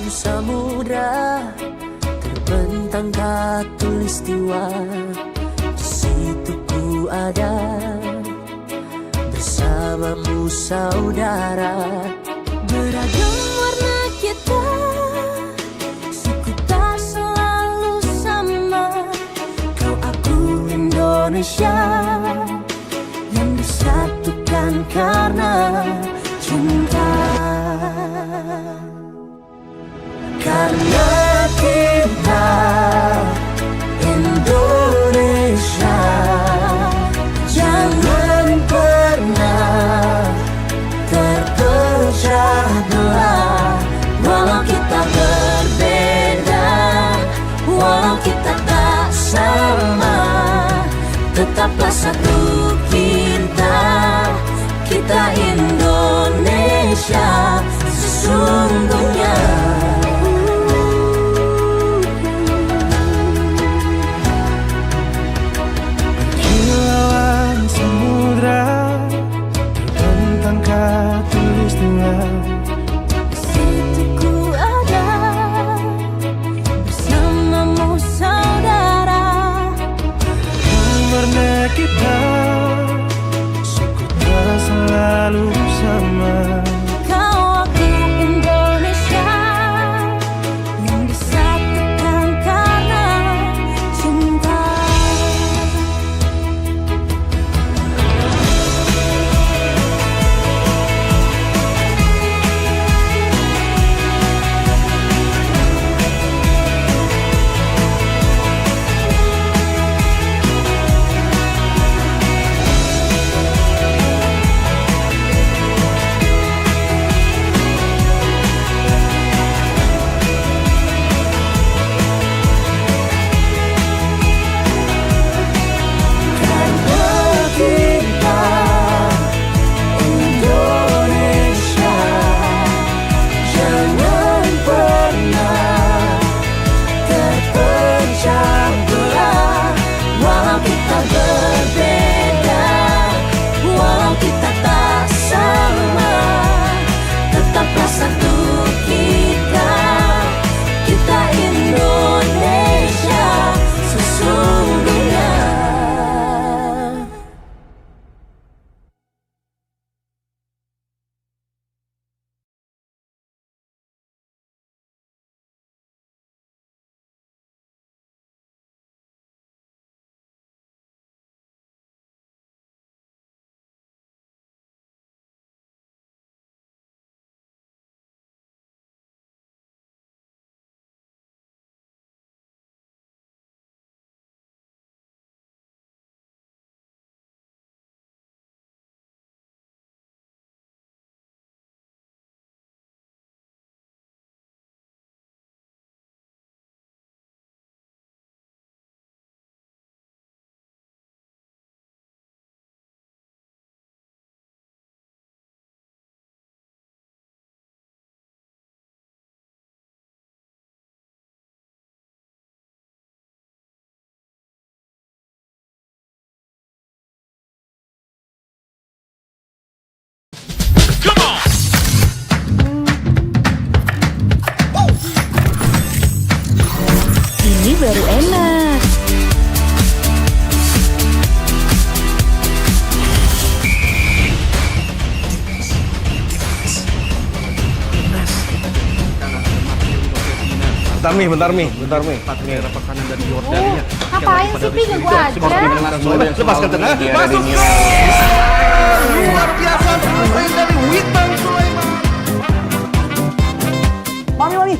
samudra terbentang khatulistiwa. Di situ ku ada bersamamu saudara. Beragam warna kita, suku tak selalu sama. Kau aku Indonesia yang disatukan karena cinta. Karena kita Indonesia, jangan pernah terpecah belah. Walau kita berbeda, walau kita tak sama, tetaplah satu kita Indonesia sesungguhnya. Kilauan samudra terbentang khatulistiwa. Di situ ku ada bersamamu saudara. Warna kita selalu sama. Kau aku Indonesia yang disatukan karena cinta. Ini baru enak. Bentar Mi. Pakanan dari Yordania. Ngapain sih, Pi? Gak gua aja. Lepaskan tengah. Masuk. Luar biasa selesai dari Witan Sulaiman. Mami,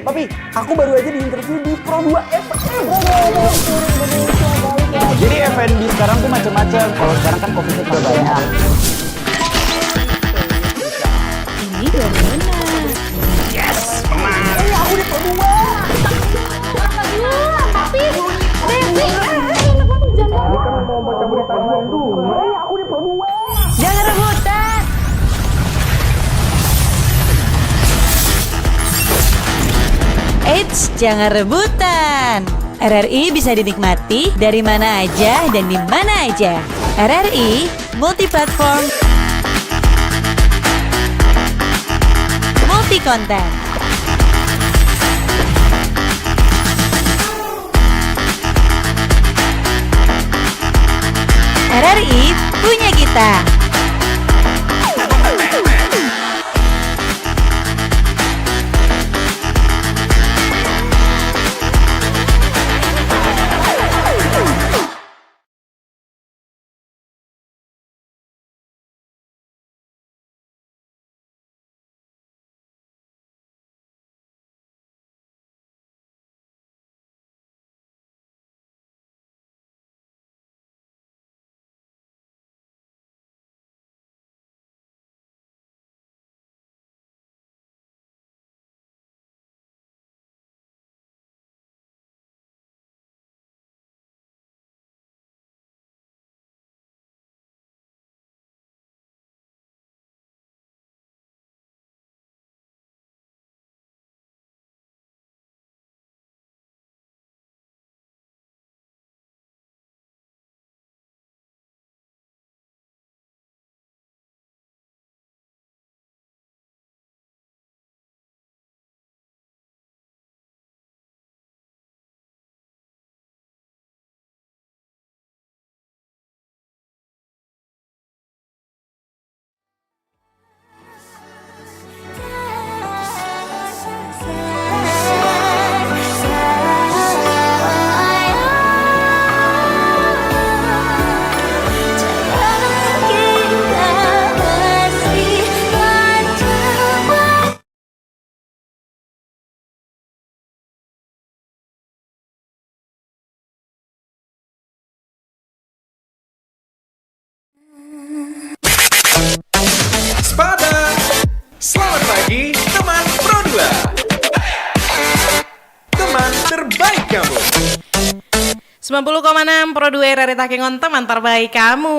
Papi, aku baru aja diinterview di Pro 2 FM. Jadi F&B sekarang tuh macam-macam. Kalau sekarang kan kopi udah banyak. Ini baru enak. Yes, menang. Aku di Pro 2. Papi, Devi. Kan mau baca berita dulu. Aku di Pro 2. Jangan rebutan. Eits, jangan rebutan. RRI bisa dinikmati dari mana aja dan di mana aja. RRI multi platform, multi konten. RRI punya kita. Sepada, selamat pagi teman Pro 2. Teman terbaik kamu. 90,6 Pro 2 RRI Takengon, teman terbaik kamu.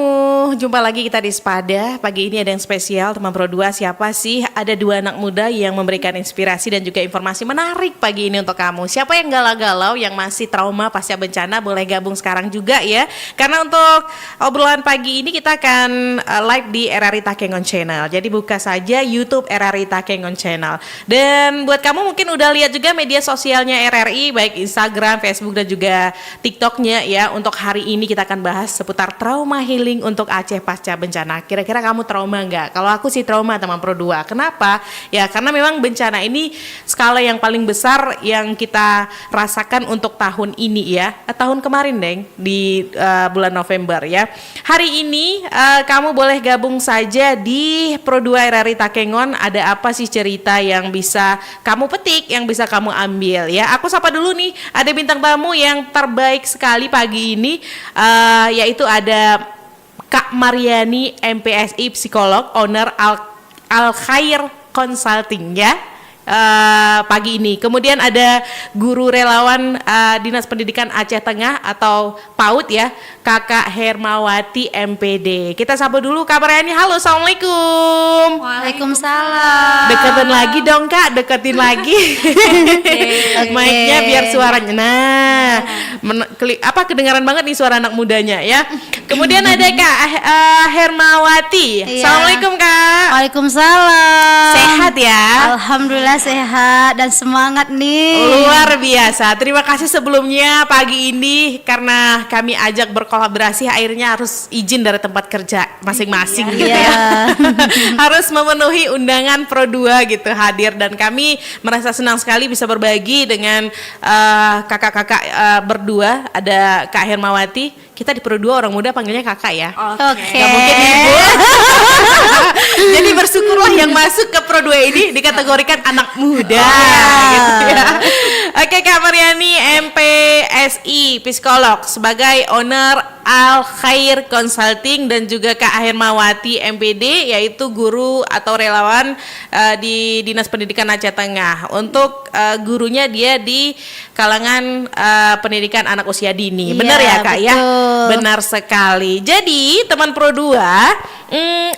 Jumpa lagi kita di Sepada. Pagi ini ada yang spesial teman Pro 2. Siapa sih? Ada dua anak muda yang memberikan inspirasi dan juga informasi menarik pagi ini untuk kamu. Siapa yang galau-galau, yang masih trauma pasca bencana, boleh gabung sekarang juga ya. Karena untuk obrolan pagi ini kita akan live di RRI Takengon Channel. Jadi buka saja YouTube RRI Takengon Channel. Dan buat kamu mungkin udah lihat juga media sosialnya RRI, baik Instagram, Facebook dan juga TikTok ya. Untuk hari ini kita akan bahas seputar trauma healing untuk Aceh pasca bencana. Kira-kira kamu trauma nggak? Kalau aku sih trauma teman Pro 2. Kenapa? Ya karena memang bencana ini skala yang paling besar yang kita rasakan untuk tahun ini ya. Tahun kemarin deng di bulan November ya. Hari ini kamu boleh gabung saja di Pro 2 RRI Takengon. Ada apa sih cerita yang bisa kamu petik, yang bisa kamu ambil ya. Aku sapa dulu nih, ada bintang tamu yang terbaik sekali pagi ini, yaitu ada Kak Mariani MPSI, psikolog, owner Al Khair Consulting ya. Pagi ini. Kemudian ada guru relawan Dinas Pendidikan Aceh Tengah atau PAUD ya, Kakak Hermawati MPD. Kita sapa dulu Kak Mariani. Halo, Assalamualaikum. Waalaikumsalam. Deketin lagi dong Kak, deketin lagi. Mic-nya biar suaranya. Nah, kedengaran banget nih suara anak mudanya ya. Kemudian ada Kak Hermawati. Iya. Assalamualaikum Kak. Waalaikumsalam. Sehat ya? Alhamdulillah sehat dan semangat nih. Luar biasa. Terima kasih sebelumnya pagi ini karena kami ajak berkolaborasi, akhirnya harus izin dari tempat kerja masing-masing gitu ya. Harus memenuhi undangan Pro 2 gitu hadir, dan kami merasa senang sekali bisa berbagi dengan kakak-kakak berdua. Ada Kak Hermawati. Kita di Pro 2 orang muda panggilnya kakak ya. Oke. Gak mungkin ibu. Jadi bersyukurlah yang masuk ke Pro 2 ini dikategorikan anak muda gitu ya. Oke, Kak Mariani MPSI, psikolog, sebagai owner Al Khair Consulting, dan juga Kak Hermawati MPD, yaitu guru atau relawan di Dinas Pendidikan Aceh Tengah. Untuk gurunya dia di kalangan pendidikan anak usia dini. Iya, Benar ya Kak ya? betul. Benar sekali. Jadi teman Pro 2,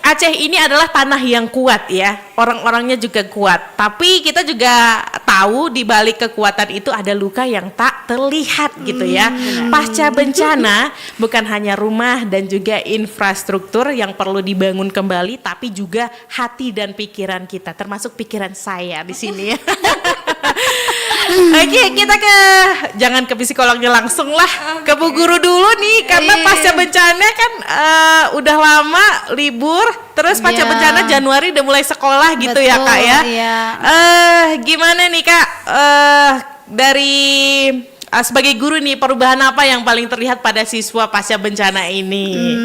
Aceh ini adalah tanah yang kuat ya. Orang-orangnya juga kuat. Tapi kita juga tahu di balik kekuatan itu ada luka yang tak terlihat gitu ya. Pasca bencana bukan hanya rumah dan juga infrastruktur yang perlu dibangun kembali, tapi juga hati dan pikiran kita, termasuk pikiran saya di sini ya. Oke, kita jangan ke psikolognya langsung lah, ke Bu Guru dulu nih, karena pasca bencana kan udah lama libur, terus pasca Iya. bencana Januari udah mulai sekolah gitu ya Betul, Kak ya. iya. Gimana nih Kak, dari sebagai guru nih, perubahan apa yang paling terlihat pada siswa pasca bencana ini?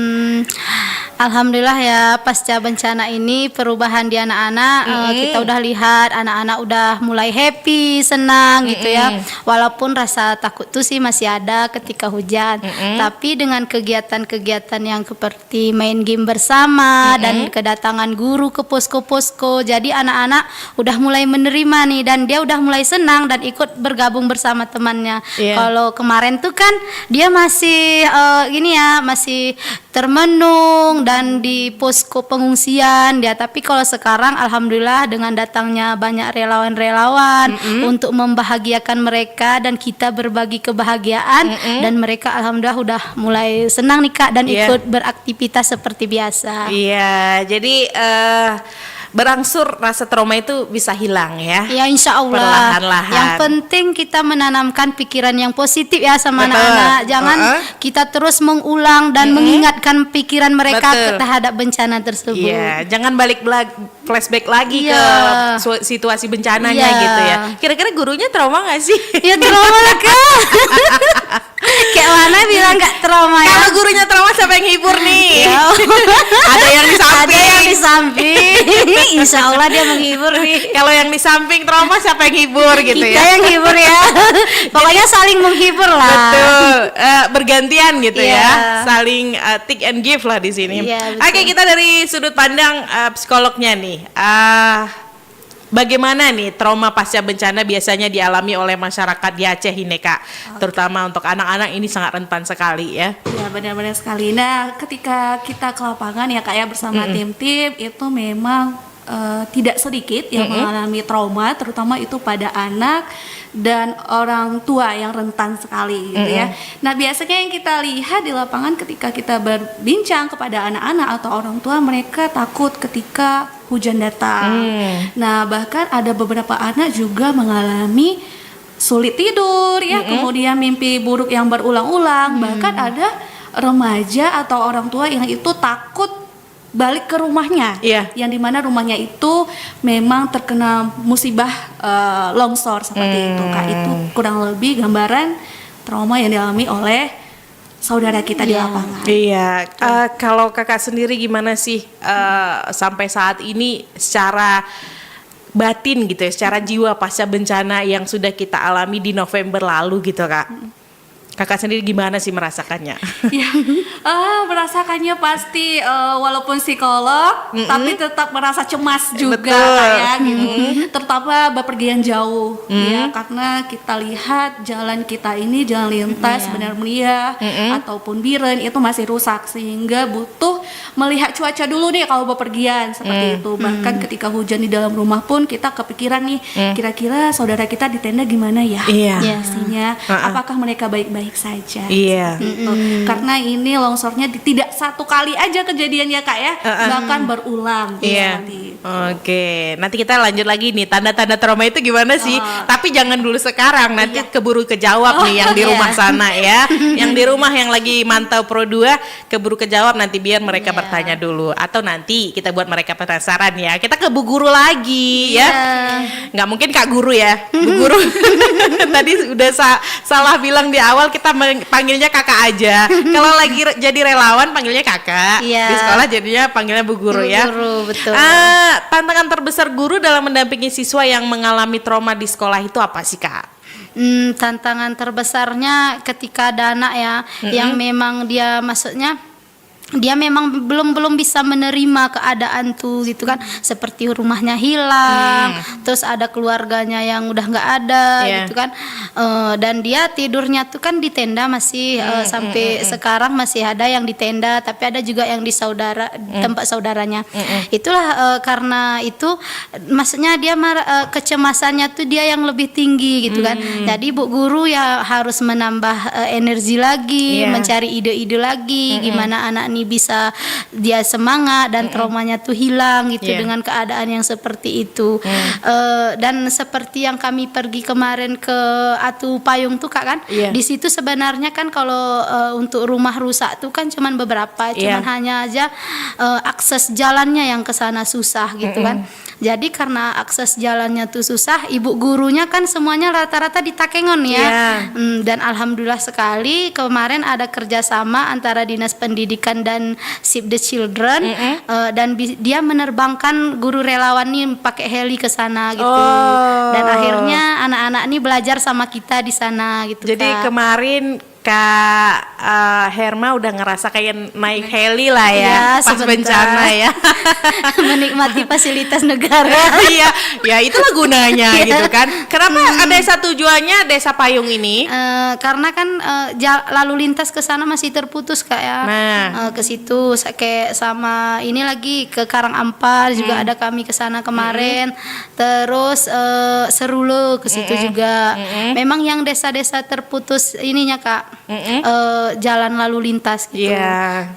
Alhamdulillah ya, pasca bencana ini perubahan di anak-anak, kita udah lihat anak-anak udah mulai happy, senang gitu ya. Walaupun rasa takut tuh sih masih ada ketika hujan, tapi dengan kegiatan-kegiatan yang seperti main game bersama dan kedatangan guru ke posko-posko, jadi anak-anak udah mulai menerima nih, dan dia udah mulai senang dan ikut bergabung bersama temannya. Iya. Kalau kemarin tuh kan dia masih gini ya, masih termenung dan di posko pengungsian dia, tapi kalau sekarang alhamdulillah dengan datangnya banyak relawan-relawan untuk membahagiakan mereka dan kita berbagi kebahagiaan, dan mereka alhamdulillah udah mulai senang nih Kak, dan Iya. ikut beraktivitas seperti biasa. Iya, jadi berangsur rasa trauma itu bisa hilang ya. Ya insya Allah. Perlahan-lahan. Yang penting kita menanamkan pikiran yang positif ya sama Betul. anak-anak. Jangan kita terus mengulang dan mengingatkan pikiran mereka Betul. terhadap bencana tersebut. Iya, jangan flashback lagi Iya. ke situasi bencananya Iya. gitu ya. Kira-kira gurunya trauma nggak sih? Ya trauma lah Kak. Kayak mana bilang gak trauma ya? Kalau gurunya trauma siapa yang hibur nih? Ya. Ada yang di samping. Ada yang di samping. Insya Allah dia menghibur nih. Kalau yang di samping trauma siapa yang hibur gitu Kita ya? yang hibur ya. Pokoknya saling menghibur lah. Betul, bergantian gitu Iya. ya, saling take and give lah di sini. Iya, betul. Oke, kita dari sudut pandang psikolognya nih, bagaimana nih trauma pasca bencana biasanya dialami oleh masyarakat di Aceh ini Kak, terutama untuk anak-anak ini sangat rentan sekali ya. Ya benar-benar sekali. Nah ketika kita ke lapangan ya Kak ya bersama tim-tim itu memang tidak sedikit yang mengalami trauma, terutama itu pada anak dan orang tua yang rentan sekali gitu ya. Nah biasanya yang kita lihat di lapangan ketika kita berbincang kepada anak-anak atau orang tua, mereka takut ketika hujan datang. Nah bahkan ada beberapa anak juga mengalami sulit tidur ya, kemudian mimpi buruk yang berulang-ulang, bahkan ada remaja atau orang tua yang itu takut balik ke rumahnya, Iya. yang dimana rumahnya itu memang terkena musibah longsor seperti itu Kak. Itu kurang lebih gambaran trauma yang dialami oleh saudara kita di lapangan. Iya, kalau Kakak sendiri gimana sih sampai saat ini secara batin gitu ya, secara jiwa pasca bencana yang sudah kita alami di November lalu gitu Kak? Kakak sendiri gimana sih merasakannya? Ya, merasakannya pasti walaupun psikolog, tapi tetap merasa cemas juga Betul. kayak gitu. Terutama bepergian jauh, ya karena kita lihat jalan kita ini jalan lintas Benar Mulia ataupun Biren itu masih rusak, sehingga butuh melihat cuaca dulu nih kalau bepergian seperti itu. Bahkan ketika hujan di dalam rumah pun kita kepikiran nih, kira-kira saudara kita di tenda gimana ya? Iya. Kondisinya, apakah mereka baik-baik saja? Iya. Gitu. Karena ini longsornya tidak satu kali aja kejadiannya Kak ya, bahkan berulang. Iya. Seperti itu. Oke, nanti kita lanjut lagi nih, tanda-tanda trauma itu gimana sih? Tapi jangan dulu sekarang, nanti keburu kejawab nih yang di rumah sana ya. Yang di rumah yang lagi mantau Pro 2 keburu kejawab, nanti biar mereka bertanya dulu, atau nanti kita buat mereka penasaran ya. Kita ke Bu Guru lagi ya. Nggak mungkin Kak Guru ya, Bu Guru. Tadi udah salah bilang di awal, kita panggilnya Kakak aja. Kalau lagi jadi relawan panggilnya Kakak. Iya. Di sekolah jadinya panggilnya Bu Guru ya. Guru, betul. Tantangan terbesar guru dalam mendampingi siswa yang mengalami trauma di sekolah itu apa sih Kak? Tantangan terbesarnya ketika ada anak ya, yang memang dia maksudnya dia memang belum bisa menerima keadaan tuh gitu kan, seperti rumahnya hilang, terus ada keluarganya yang udah nggak ada gitu kan, dan dia tidurnya tuh kan di tenda masih sampai sekarang masih ada yang di tenda, tapi ada juga yang di tempat saudaranya. Itulah karena itu maksudnya dia kecemasannya tuh dia yang lebih tinggi gitu kan. Jadi Bu Guru ya harus menambah energi lagi, mencari ide-ide lagi gimana anak nih bisa dia semangat dan traumanya tuh hilang gitu dengan keadaan yang seperti itu. Dan seperti yang kami pergi kemarin ke Atu Payung tuh Kak kan, di situ sebenarnya kan kalau untuk rumah rusak tuh kan cuman beberapa, cuman hanya aja akses jalannya yang ke sana susah gitu kan. Jadi karena akses jalannya tuh susah, ibu gurunya kan semuanya rata-rata di Takengon ya. Dan alhamdulillah sekali kemarin ada kerjasama antara Dinas Pendidikan dan Save the Children, dan dia menerbangkan guru relawan nih pakai heli ke sana gitu. Dan akhirnya anak-anak nih belajar sama kita di sana gitu. Jadi Kak. kemarin Kak Herma udah ngerasa kayak naik heli lah ya, pas sebentar. bencana ya. Menikmati fasilitas negara. Iya, ya itulah gunanya gitu kan. Kenapa desa tujuannya Desa Payung ini? Karena kan lalu lintas ke sana masih terputus Kak ya. Ke situ kayak sama ini lagi ke Karangampar juga ada kami ke sana kemarin. Terus Serulo ke situ juga. Memang yang desa-desa terputus ininya Kak. Jalan lalu lintas gitu.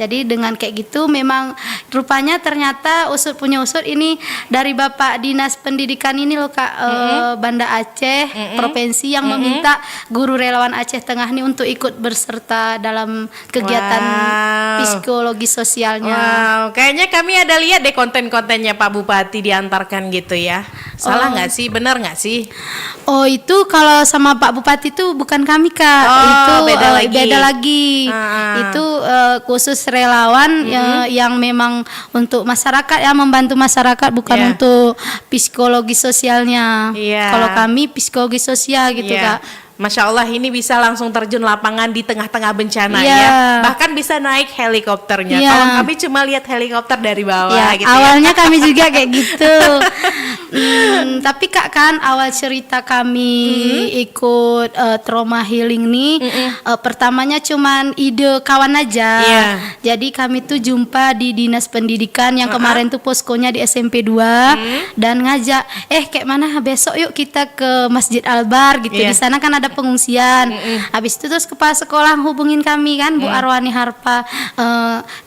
Jadi dengan kayak gitu memang rupanya ternyata usut punya usut ini dari Bapak Dinas Pendidikan ini loh Kak, Banda Aceh provinsi yang meminta guru relawan Aceh Tengah ini untuk ikut berserta dalam kegiatan psikologi sosialnya. Kayaknya kami ada lihat deh konten-kontennya Pak Bupati diantarkan gitu ya. Salah nggak sih? Benar nggak sih? Oh itu kalau sama Pak Bupati itu bukan kami Kak, itu beda lagi. Itu khusus relawan yang memang untuk masyarakat ya, membantu masyarakat bukan untuk psikologi sosialnya. Kalau kami psikologi sosial gitu Kak. Masya Allah ini bisa langsung terjun lapangan di tengah-tengah bencana ya. Bahkan bisa naik helikopternya. Kalau kami cuma lihat helikopter dari bawah gitu awalnya kami juga kayak gitu. Tapi Kak kan awal cerita kami ikut trauma healing nih pertamanya cuman ide kawan aja. Jadi kami tuh jumpa di Dinas Pendidikan yang kemarin tuh poskonya di SMP 2 dan ngajak kayak mana besok yuk kita ke Masjid Albar gitu. Di sana kan ada pengungsian. Habis itu terus kepala sekolah hubungin kami kan Bu Arwani Harpa,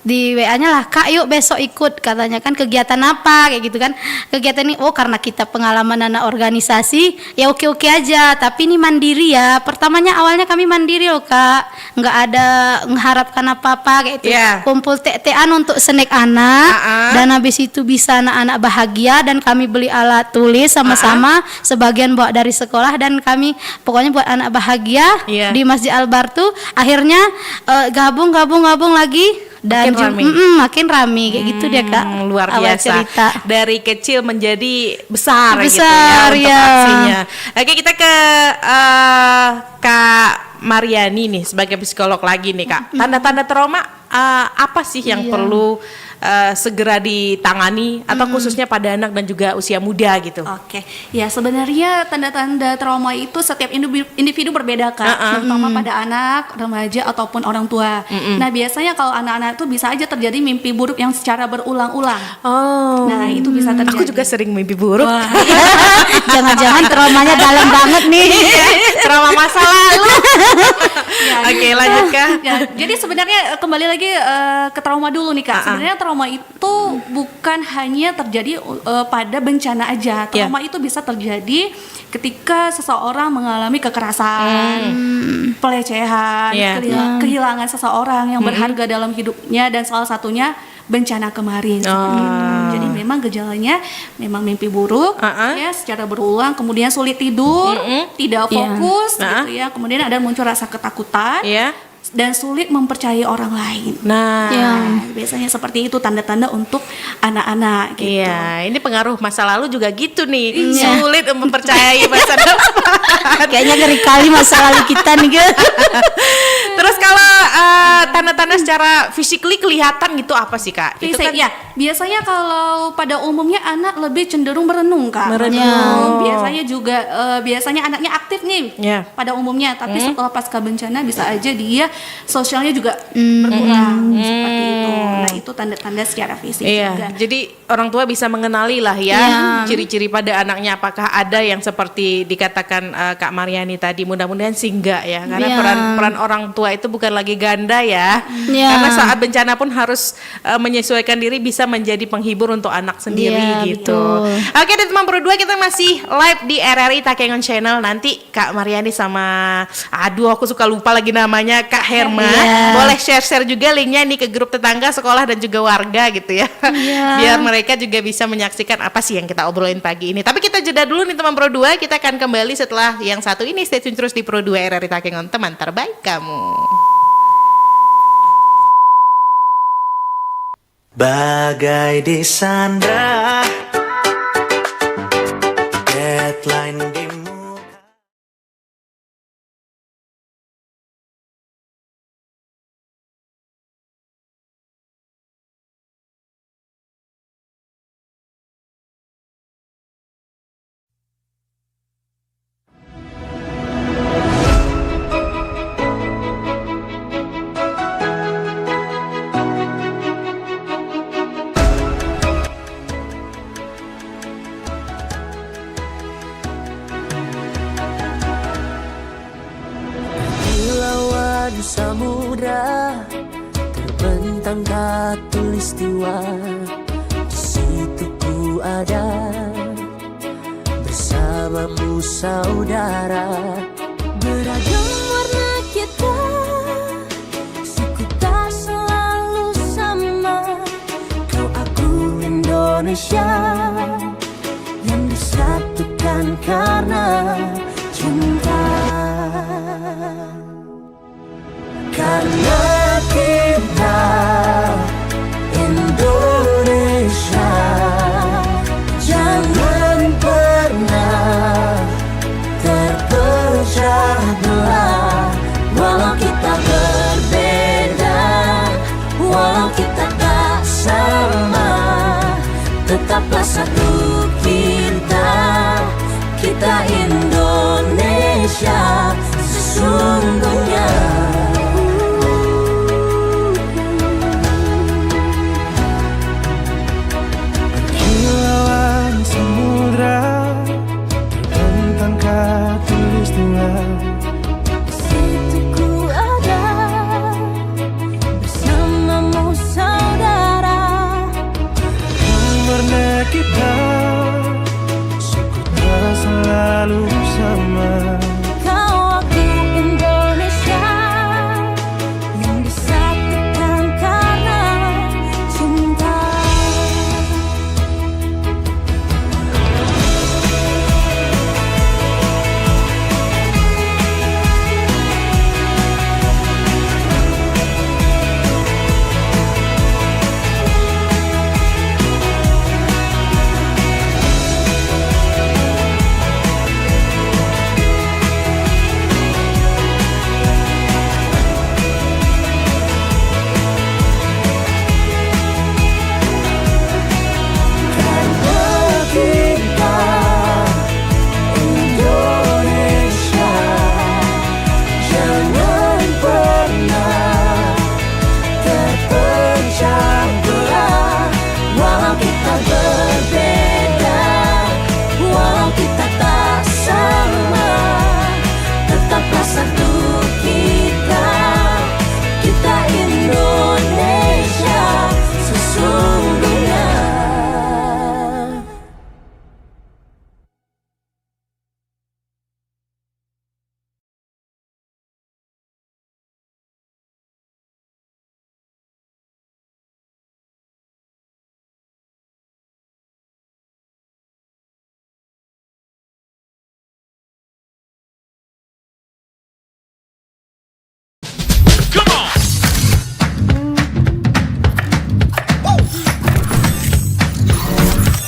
di WA-nya lah Kak yuk besok ikut, katanya kan kegiatan apa kayak gitu kan. Kegiatan ini karena kita pengalaman anak organisasi ya oke aja, tapi ini mandiri ya. Pertamanya awalnya kami mandiri loh Kak, nggak ada mengharapkan apa-apa kayak itu. Kumpul tek-tekan untuk snack anak dan habis itu bisa anak-anak bahagia dan kami beli alat tulis sama-sama, sebagian bawa dari sekolah dan kami pokoknya buat anak bahagia di Masjid Albar tuh akhirnya gabung lagi dan makin rame kayak gitu dia Kak. Luar awal biasa cerita. Dari kecil menjadi besar gitu Besar, ya untuk aksinya. Oke, kita ke Kak Mariani nih sebagai psikolog lagi nih Kak. Tanda-tanda trauma apa sih yang perlu segera ditangani atau khususnya pada anak dan juga usia muda gitu? Oke, ya sebenarnya tanda-tanda trauma itu setiap individu berbeda Kak, terutama pada anak, remaja ataupun orang tua. Nah biasanya kalau anak-anak itu bisa aja terjadi mimpi buruk yang secara berulang-ulang. Nah itu bisa terjadi. Aku juga sering mimpi buruk. Jangan-jangan traumanya dalam banget nih. Trauma masa lalu. Oke, lanjut Kak. Jadi sebenarnya kembali lagi ke trauma dulu nih Kak. Sebenarnya trauma itu bukan hanya terjadi pada bencana aja. Trauma itu bisa terjadi ketika seseorang mengalami kekerasan, pelecehan, kehilangan seseorang yang berharga dalam hidupnya, dan salah satunya bencana kemarin. Jadi memang gejalanya memang mimpi buruk ya secara berulang, kemudian sulit tidur, tidak fokus gitu ya. Kemudian ada muncul rasa ketakutan. Dan sulit mempercayai orang lain. Nah, biasanya seperti itu tanda-tanda untuk anak-anak gitu. Iya, ini pengaruh masa lalu juga gitu nih. Sulit mempercayai masa depan. Kayaknya ngeri kali masa lalu kita nih guys. Terus kalau tanda-tanda secara physically kelihatan gitu apa sih Kak? Itu kan ya, biasanya kalau pada umumnya anak lebih cenderung merenung Kak. Biasanya juga biasanya anaknya aktif nih pada umumnya, tapi setelah pasca bencana bisa aja dia sosialnya juga berkurang seperti itu. Nah itu tanda-tanda secara fisik Iya, juga. jadi orang tua bisa mengenali lah ya Iya. ciri-ciri pada anaknya, apakah ada yang seperti dikatakan Kak Mariani tadi. Mudah-mudahan sih enggak ya, karena Iya. peran orang tua itu bukan lagi ganda ya. Iya. Karena saat bencana pun harus menyesuaikan diri, bisa menjadi penghibur untuk anak sendiri Iya, gitu. betul. Oke, di teman Pro 2 kita masih live di RRI Takengon Channel. Nanti Kak Mariani sama aku suka lupa lagi namanya, Kak Herma, Iya. boleh share-share juga linknya nih ke grup tetangga, sekolah dan juga warga gitu ya. Iya. Biar mereka juga bisa menyaksikan apa sih yang kita obrolin pagi ini. Tapi kita jeda dulu nih teman Pro 2, kita akan kembali setelah yang satu ini. Stay tune terus di Pro 2 RRI Takengon, teman terbaik kamu. Bagai Desandra, deadline di muka. Lawan samudra terbentang khatulistiwa, di situ ku ada bersamamu saudara. Beragam warna kita, suku tak selalu sama. Kau aku Indonesia yang disatukan karena cinta. Karena kita Indonesia, jangan pernah terpecah belah. Walau kita berbeda, walau kita tak sama, tetaplah satu kita, kita Indonesia sesungguhnya. Kilauan samudra terbentang khatulistiwa, Di situ ku ada bersamamu saudara. warna kita suku tak selalu sama. Kau aku Indonesia yang disatukan karena cinta.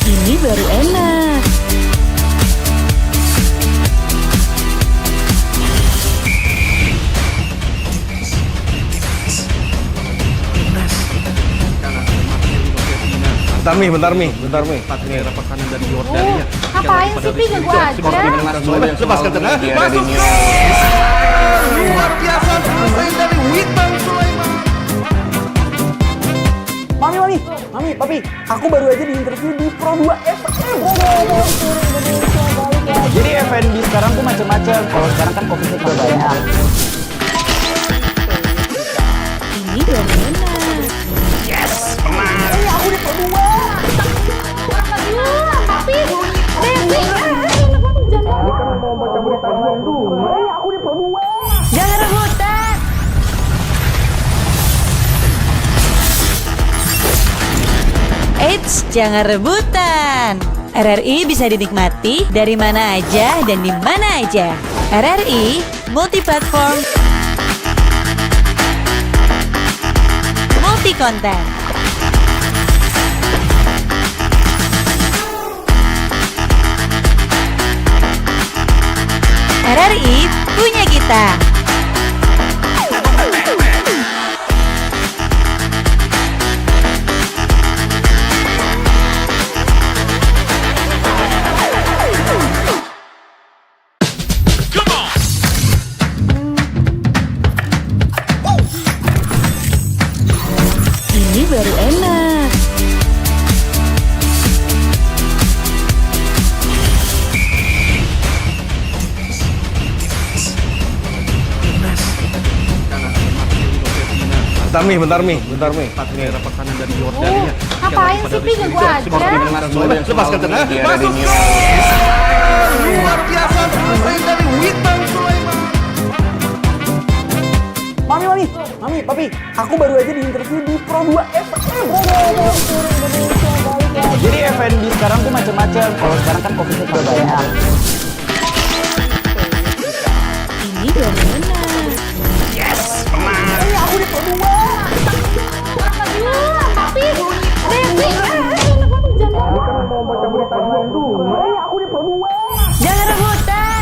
Ini baru enak. Bentar Mi. Daerah perkanan dari Yordania. Ngapain sih, Pi? Ganggu aja. Lepaskan tenang. Masuk luar biasa selesai dari Witan Sulaiman. Papi, aku baru aja di interview di Pro 2 FM. Jadi F&B sekarang tuh macam-macam. Kalau sekarang kan kopinya juga banyak. Ini baru enak. Aku di Pro 2. Tapi Aku di Pro 2. Jangan rebutan. Eits, jangan rebutan. RRI bisa dinikmati dari mana aja dan di mana aja. RRI multi-platform, multi-konten. RRI punya kita. Ini baru enak. Bentar Mi. Ini ada pesanan dari Jordania. ngapain sih Pi ganggu aja? Lepaskan tenang. Masuk. Luar biasa selesai dari Witan Sulaiman. Mami, Papi, aku baru aja di interview di Pro 2 FM. Jadi F&B sekarang tuh macam-macam. Kalau sekarang kan kopinya juga banyak. Ini baru enak. Aku di Pro 2. Tapi Aku di Pro 2. Jangan rebutan.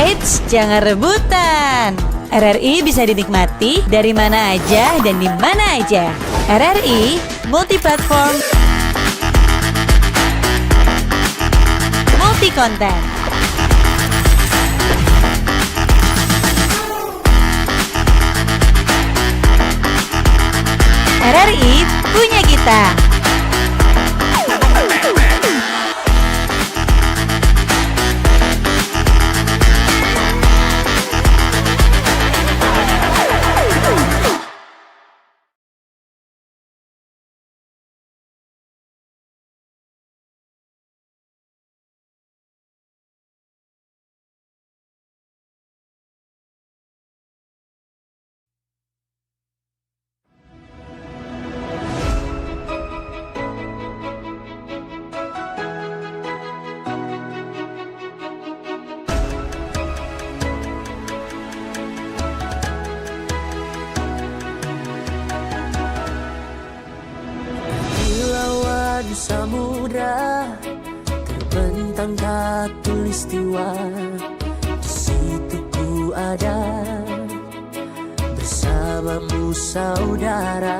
Eits, jangan rebutan. RRI bisa dinikmati dari mana aja dan di mana aja. RRI multi-platform, multi-konten. RRI punya kita. Di samudra terbentang khatulistiwa, di situ ku ada bersamamu saudara.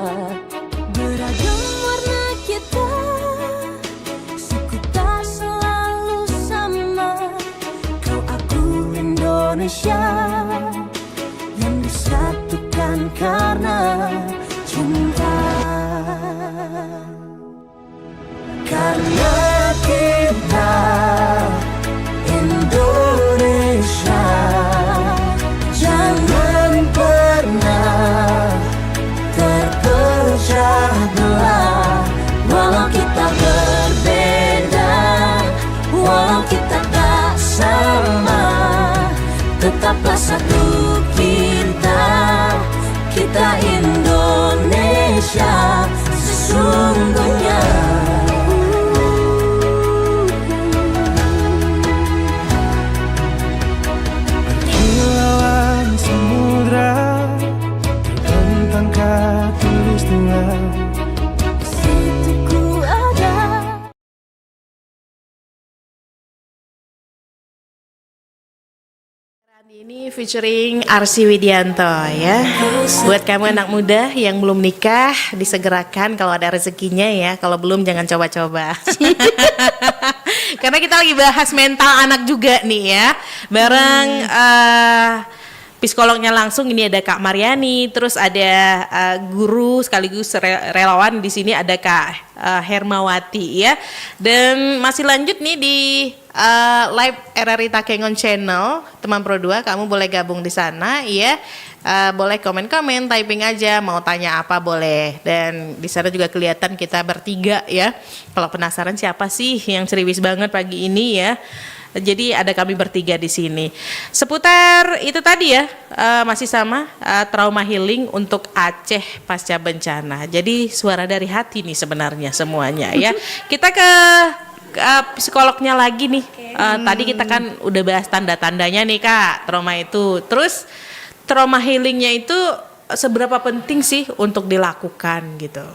Beragam warna kita, suku tak selalu sama. Kau aku Indonesia yang disatukan karena cinta. Karena kita Indonesia, jangan pernah terpecah belah. Walau kita berbeda, walau kita tak sama, tetaplah satu kita, kita Indonesia sesungguhnya. Kilauan samudra terbentang khatulistiwa. Situ ku ada. Ini featuring Arsy Widianto ya. Buat kamu anak muda yang belum nikah, disegerakan kalau ada rezekinya ya. Kalau belum jangan coba-coba. Karena kita lagi bahas mental anak juga nih ya. Bareng psikolognya langsung ini ada Kak Mariani, terus ada guru sekaligus relawan di sini ada Kak Hermawati ya. Dan masih lanjut nih di live RRI Takengon Channel, teman Pro 2, kamu boleh gabung di sana ya. Boleh komen-komen, typing aja, mau tanya apa boleh. Dan di sana juga kelihatan kita bertiga ya. Kalau penasaran siapa sih yang ceriwis banget pagi ini ya. Jadi ada kami bertiga di sini. Seputar itu tadi ya, masih sama trauma healing untuk Aceh pasca bencana. Jadi suara dari hati nih sebenarnya semuanya ya. Kita ke psikolognya lagi nih. Tadi kita kan udah bahas tanda-tandanya nih Kak, trauma itu. Terus trauma healingnya itu seberapa penting sih untuk dilakukan gitu?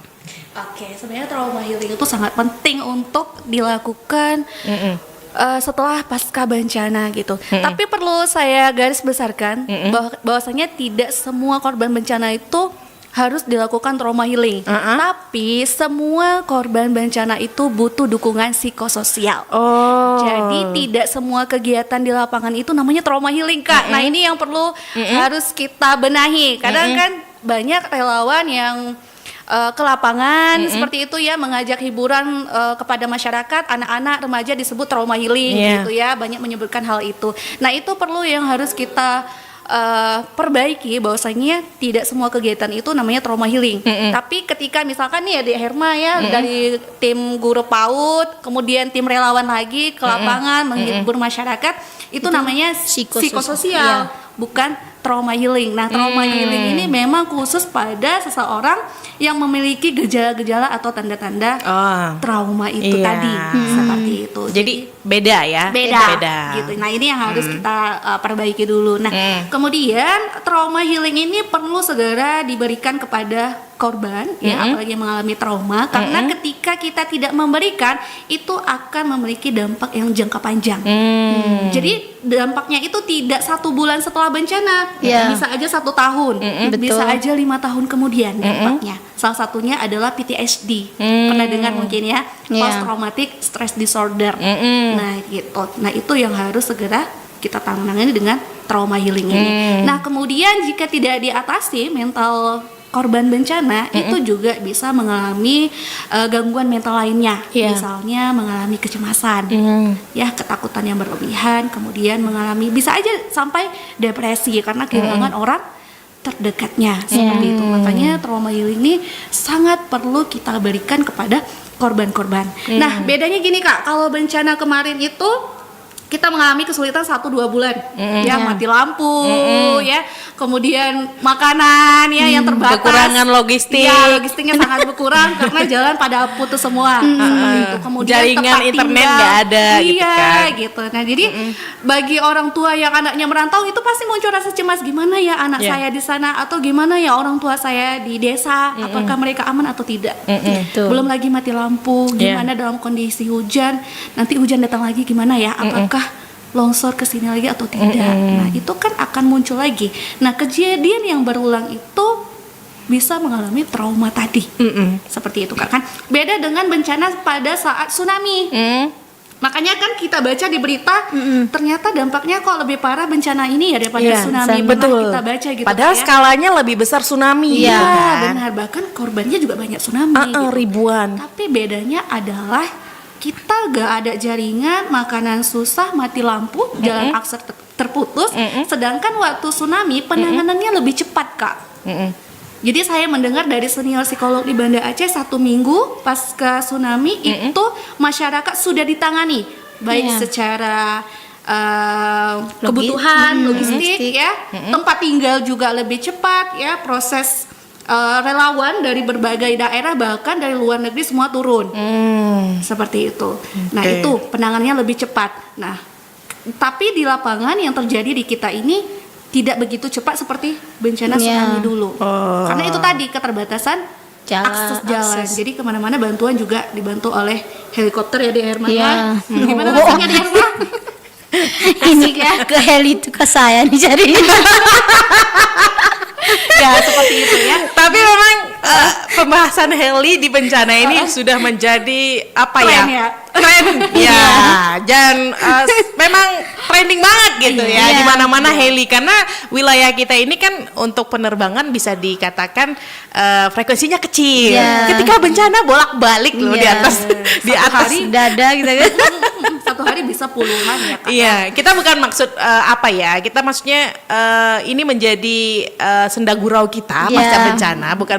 Oke, sebenarnya trauma healing itu sangat penting untuk dilakukan setelah pasca bencana gitu. Tapi perlu saya garis besarkan bahwasanya tidak semua korban bencana itu harus dilakukan trauma healing. Tapi semua korban bencana itu butuh dukungan psikososial. Jadi tidak semua kegiatan di lapangan itu namanya trauma healing, Kak. Nah, ini yang perlu harus kita benahi. Kadang kan banyak relawan yang ke lapangan seperti itu ya, mengajak hiburan kepada masyarakat, anak-anak, remaja disebut trauma healing gitu ya, banyak menyebutkan hal itu. Nah, itu perlu yang harus kita perbaiki, bahwasanya tidak semua kegiatan itu namanya trauma healing. Tapi ketika misalkan nih ada Herma ya dari tim guru PAUD, kemudian tim relawan lagi ke lapangan menghibur masyarakat, itu namanya psikososial, bukan trauma healing. Nah, trauma healing ini memang khusus pada seseorang yang memiliki gejala-gejala atau tanda-tanda trauma itu tadi, seperti itu. Jadi beda ya? Beda. Gitu. Nah, ini yang harus kita perbaiki dulu. Nah, kemudian trauma healing ini perlu segera diberikan kepada korban ya, apalagi yang mengalami trauma, karena ketika kita tidak memberikan itu akan memiliki dampak yang jangka panjang. Jadi dampaknya itu tidak 1 bulan setelah bencana, bisa aja 1 tahun, bisa aja 5 tahun kemudian dampaknya. Salah satunya adalah PTSD, pernah dengar mungkin ya, post traumatic stress disorder. Nah gitu, nah itu yang harus segera kita tangani dengan trauma healing ini. Nah, kemudian jika tidak diatasi mental korban bencana, itu juga bisa mengalami gangguan mental lainnya, misalnya mengalami kecemasan, ya, ketakutan yang berlebihan, kemudian mengalami bisa aja sampai depresi karena kehilangan orang terdekatnya, seperti itu. Makanya trauma healing ini sangat perlu kita berikan kepada korban-korban. Nah, bedanya gini Kak, kalau bencana kemarin itu kita mengalami kesulitan 1-2 bulan, ya, mati lampu, ya, kemudian makanan, ya, yang terbatas, kekurangan logistik, ya, logistiknya sangat berkurang karena jalan pada putus semua, seperti itu. Kemudian jaringan tempat internet tinggal, nggak ada, gitu kan? Gitu. Nah, jadi bagi orang tua yang anaknya merantau itu pasti muncul rasa cemas, gimana ya anak saya di sana, atau gimana ya orang tua saya di desa, apakah mereka aman atau tidak? Belum lagi mati lampu, gimana dalam kondisi hujan, nanti hujan datang lagi gimana ya? Apakah longsor ke sini lagi atau tidak? Nah, itu kan akan muncul lagi. Nah, kejadian yang berulang itu bisa mengalami trauma tadi. Seperti itu kan. Beda dengan bencana pada saat tsunami. Makanya kan kita baca di berita, ternyata dampaknya kok lebih parah bencana ini ya daripada tsunami. Pernah kita baca gitu. Padahal skalanya lebih besar tsunami. Iya, kan? benar. Bahkan korbannya juga banyak tsunami. Gitu. Ribuan. Tapi bedanya adalah kita gak ada jaringan, makanan susah, mati lampu, jalan akses terputus. Sedangkan waktu tsunami penanganannya lebih cepat, Kak. Jadi saya mendengar dari senior psikolog di Banda Aceh 1 minggu pasca tsunami itu masyarakat sudah ditangani, baik secara kebutuhan logistik ya, tempat tinggal juga lebih cepat ya, proses relawan dari berbagai daerah bahkan dari luar negeri semua turun, seperti itu. Nah itu penanganannya lebih cepat. Nah tapi di lapangan yang terjadi di kita ini tidak begitu cepat seperti bencana tsunami dulu, karena itu tadi keterbatasan akses jalan. Jadi kemana-mana bantuan juga dibantu oleh helikopter ya di Herma. Gimana rasanya di Herma? Ini ke heli itu ke saya nih jadi. Ya seperti itu ya. Tapi memang pembahasan heli di bencana ini sudah menjadi apa Tren ya? ya? Tren ya, dan memang trending banget gitu ya di mana-mana heli, karena wilayah kita ini kan untuk penerbangan bisa dikatakan frekuensinya kecil. Ketika bencana bolak-balik loh di atas hari dada gitu kan. Satu hari bisa puluhan ya Kak. Iya, kita bukan maksud apa ya? Kita maksudnya ini menjadi senda gurau kita pasca bencana, bukan